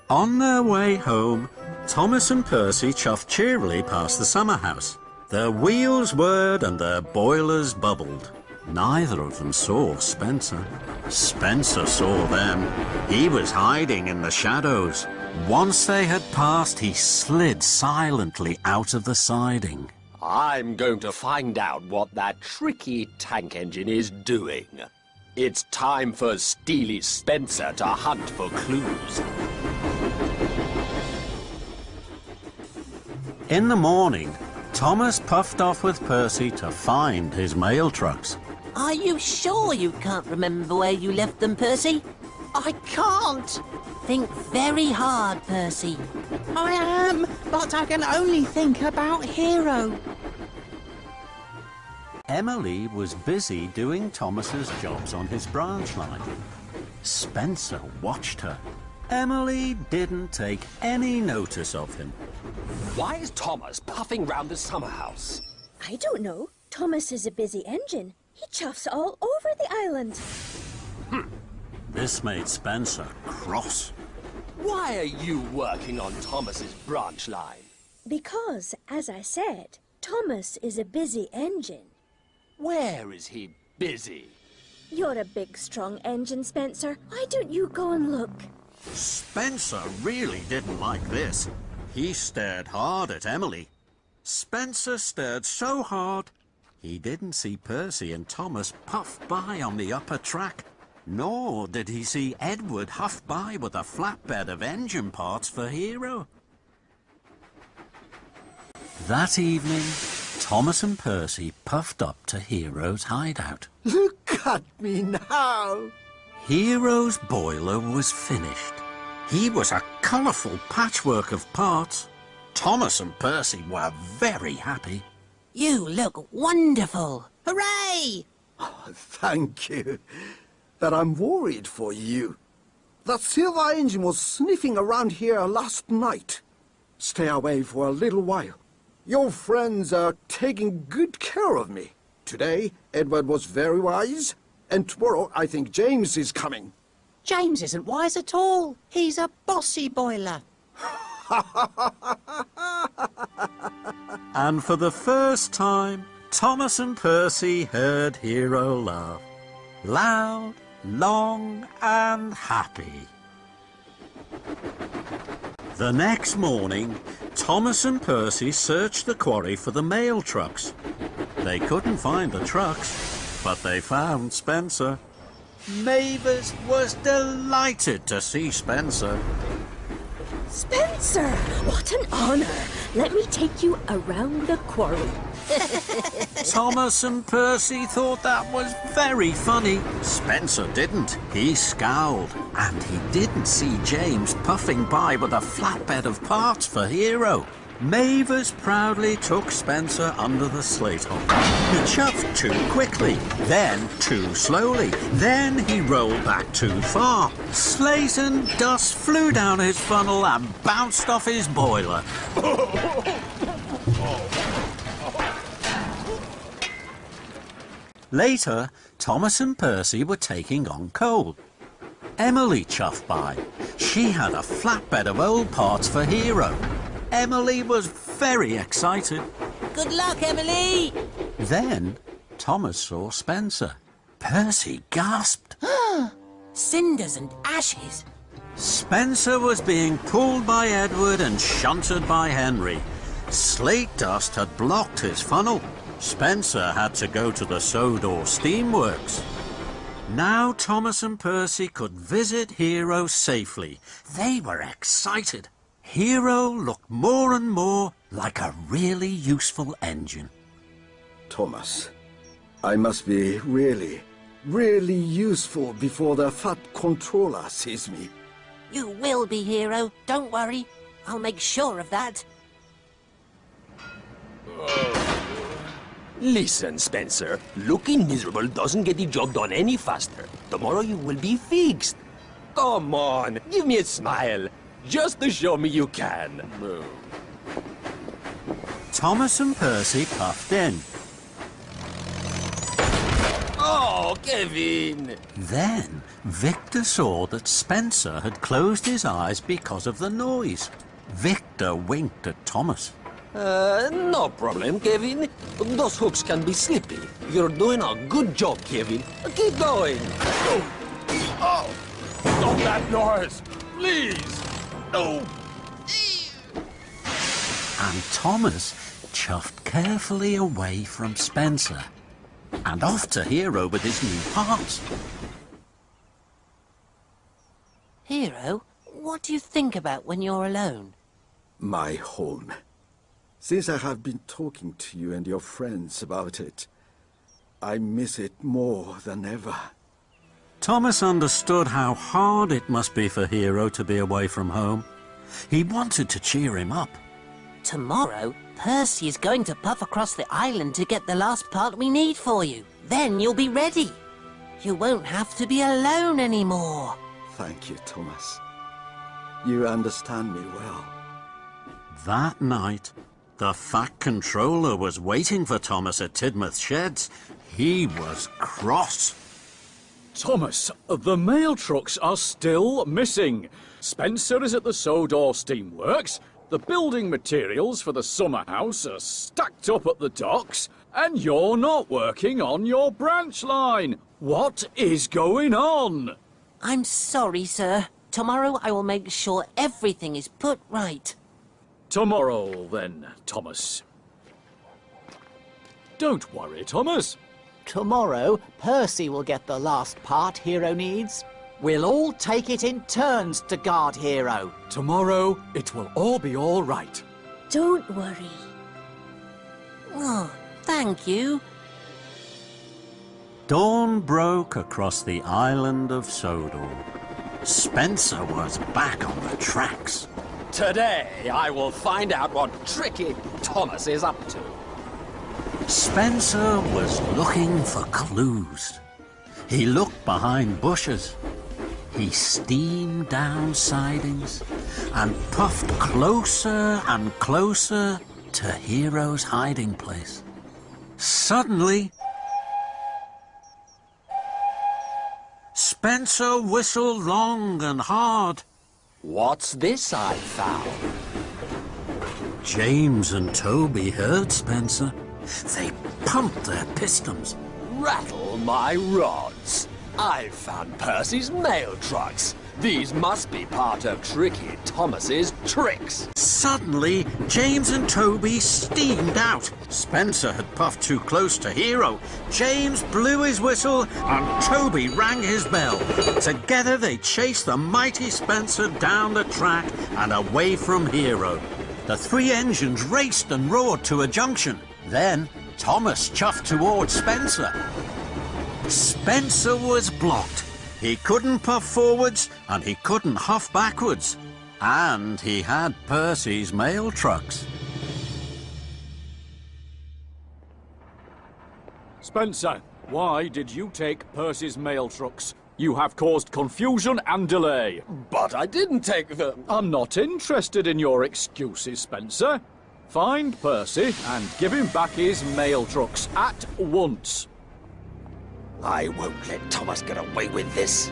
On their way home, Thomas and Percy chuffed cheerily past the summer house. Their wheels whirred and their boilers bubbled. Neither of them saw Spencer. Spencer saw them. He was hiding in the shadows. Once they had passed, he slid silently out of the siding. I'm going to find out what that tricky tank engine is doing. It's time for Steely Spencer to hunt for clues. In the morning, Thomas puffed off with Percy to find his mail trucks. Are you sure you can't remember where you left them, Percy? I can't. Think very hard, Percy. I am, but I can only think about Hiro. Emily was busy doing Thomas's jobs on his branch line. Spencer watched her. Emily didn't take any notice of him. Why is Thomas puffing round the summer house? I don't know. Thomas is a busy engine. He chuffs all over the island. This made Spencer cross. Why are you working on Thomas's branch line? Because, as I said, Thomas is a busy engine. Where is he busy? You're a big, strong engine, Spencer. Why don't you go and look? Spencer really didn't like this. He stared hard at Emily. Spencer stared so hard, he didn't see Percy and Thomas puff by on the upper track, nor did he see Edward huff by with a flatbed of engine parts for Hiro. That evening, Thomas and Percy puffed up to Hiro's hideout. Look at me now! Hiro's boiler was finished. He was a colourful patchwork of parts. Thomas and Percy were very happy. You look wonderful. Hooray! Oh, thank you. But I'm worried for you. That silver engine was sniffing around here last night. Stay away for a little while. Your friends are taking good care of me. Today, Edward was very wise, and tomorrow I think James is coming. James isn't wise at all. He's a bossy boiler. And for the first time, Thomas and Percy heard Hiro laugh. Loud, long and happy. The next morning, Thomas and Percy searched the quarry for the mail trucks. They couldn't find the trucks, but they found Spencer. Mavis was delighted to see Spencer. Spencer, what an honor. Let me take you around the quarry. Thomas and Percy thought that was very funny. Spencer didn't. He scowled. And he didn't see James puffing by with a flatbed of parts for Hiro. Mavis proudly took Spencer under the slate hole. He chuffed too quickly, then too slowly, then he rolled back too far. Slate and dust flew down his funnel and bounced off his boiler. Later, Thomas and Percy were taking on coal. Emily chuffed by. She had a flatbed of old parts for Hiro. Emily was very excited. Good luck, Emily! Then, Thomas saw Spencer. Percy gasped. Cinders and ashes. Spencer was being pulled by Edward and shunted by Henry. Slate dust had blocked his funnel. Spencer had to go to the Sodor steamworks. Now Thomas and Percy could visit Hiro safely. They were excited. Hiro looked more and more like a really useful engine. Thomas, I must be really useful before the fat controller sees me. You will be, Hiro. Don't worry. I'll make sure of that. Listen, Spencer. Looking miserable doesn't get the job done any faster. Tomorrow you will be fixed. Come on, give me a smile. Just to show me you can. Thomas and Percy puffed in. Oh! Oh, Kevin! Then Victor saw that Spencer had closed his eyes because of the noise. Victor winked at Thomas. No problem, Kevin. Those hooks can be slippy. You're doing a good job, Kevin. Keep going. Oh! Stop that noise! Please! No! And Thomas chuffed carefully away from Spencer and off to Hero with his new parts. Hero, what do you think about when you're alone? My home. Since I have been talking to you and your friends about it, I miss it more than ever. Thomas understood how hard it must be for Hero to be away from home. He wanted to cheer him up. Tomorrow, Percy is going to puff across the island to get the last part we need for you. Then you'll be ready. You won't have to be alone anymore. Thank you, Thomas. You understand me well. That night, the Fat Controller was waiting for Thomas at Tidmouth Sheds. He was cross. Thomas, the mail trucks are still missing. Spencer is at the Sodor Steamworks. The building materials for the summer house are stacked up at the docks. And you're not working on your branch line. What is going on? I'm sorry, sir. Tomorrow I will make sure everything is put right. Tomorrow, then, Thomas. Don't worry, Thomas. Tomorrow, Percy will get the last part Hero needs. We'll all take it in turns to guard Hero. Tomorrow, it will all be all right. Don't worry. Oh, thank you. Dawn broke across the island of Sodor. Spencer was back on the tracks. Today, I will find out what tricky Thomas is up to. Spencer was looking for clues. He looked behind bushes. He steamed down sidings and puffed closer and closer to Hero's hiding place. Suddenly, Spencer whistled long and hard. What's this I found? James and Toby heard Spencer. They pumped their pistons. Rattle my rods. I found Percy's mail trucks. These must be part of Tricky Thomas's tricks. Suddenly, James and Toby steamed out. Spencer had puffed too close to Hero. James blew his whistle and Toby rang his bell. Together they chased the mighty Spencer down the track and away from Hero. The three engines raced and roared to a junction. Then Thomas chuffed towards Spencer. Spencer was blocked. He couldn't puff forwards and he couldn't huff backwards. And he had Percy's mail trucks. Spencer, why did you take Percy's mail trucks? You have caused confusion and delay. But I didn't take them. I'm not interested in your excuses, Spencer. Find Percy and give him back his mail trucks at once. I won't let Thomas get away with this.